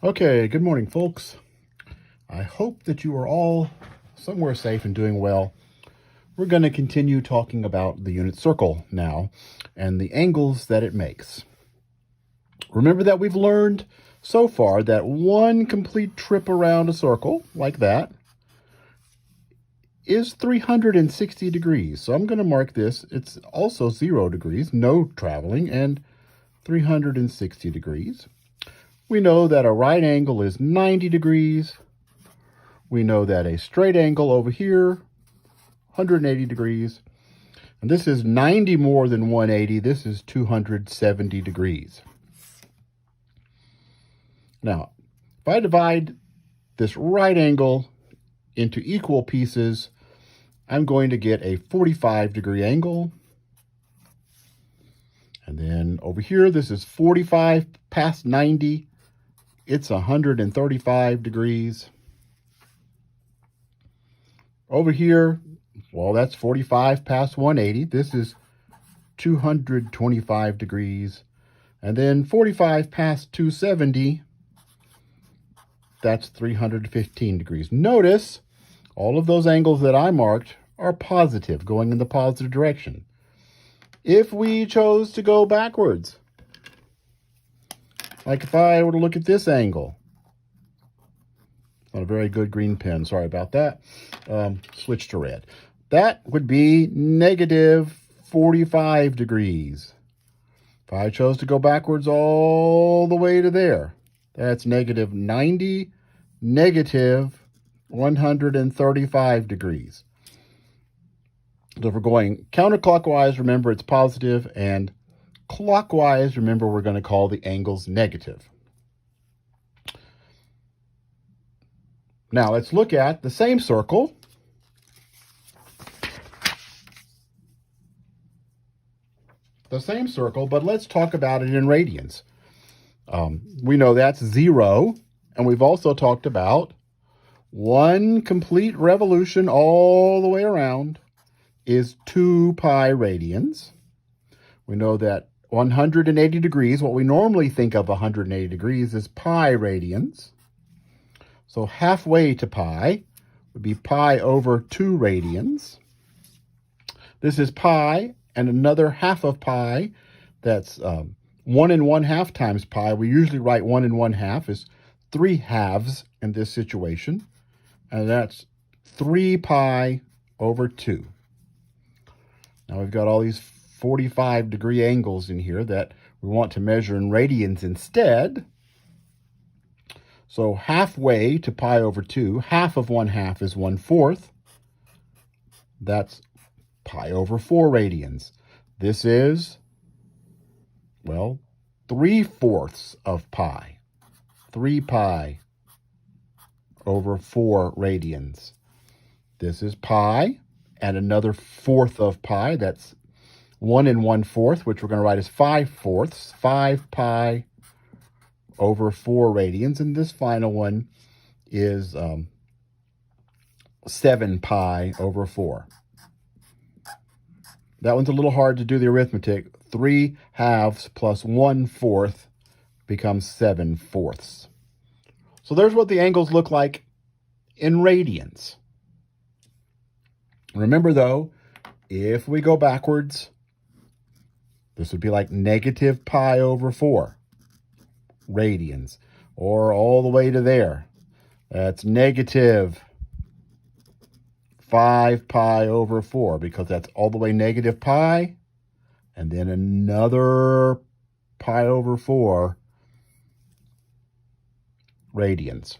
Okay, good morning, folks. I hope that you are all somewhere safe and doing well. We're going to continue talking about the unit circle now and the angles that it makes. Remember that we've learned so far that one complete trip around a circle, like that, is 360 degrees. So I'm going to mark this. It's also 0 degrees, no traveling, and 360 degrees. We know that a right angle is 90 degrees. We know that a straight angle over here, 180 degrees. And this is 90 more than 180. This is 270 degrees. Now, if I divide this right angle into equal pieces, I'm going to get a 45-degree angle. And then over here, this is 45 past 90. It's 135 degrees. Over here, well, that's 45 past 180. This is 225 degrees. And then 45 past 270, that's 315 degrees. Notice all of those angles that I marked are positive, going in the positive direction. If we chose to go backwards, like if I were to look at this angle, not a very good green pen, sorry about that. Switch to red. That would be negative 45 degrees. If I chose to go backwards all the way to there, that's negative 90, negative 135 degrees. So if we're going counterclockwise, remember it's positive, and clockwise, remember we're going to call the angles negative. Now let's look at the same circle. But let's talk about it in radians. We know that's 0, and we've also talked about one complete revolution all the way around is 2 pi radians. We know that 180 degrees, what we normally think of 180 degrees, is pi radians. So halfway to pi would be pi over 2 radians. This is pi and another half of pi. That's 1 1/2 times pi. We usually write 1 1/2 as 3 halves in this situation. And that's 3 pi over 2. Now we've got all these 45-degree angles in here that we want to measure in radians instead. So halfway to pi over 2, half of 1/2 is 1/4. That's pi over 4 radians. This is, well, 3/4 of pi. 3 pi over 4 radians. This is pi and another 1/4 of pi. That's 1 1/4, which we're going to write as 5/4. 5 pi over 4 radians. And this final one is 7 pi over 4. That one's a little hard to do the arithmetic. 3 halves plus 1/4 becomes 7/4. So there's what the angles look like in radians. Remember, though, if we go backwards, this would be like negative pi over 4 radians, or all the way to there. That's negative 5 pi over 4, because that's all the way negative pi, and then another pi over 4 radians.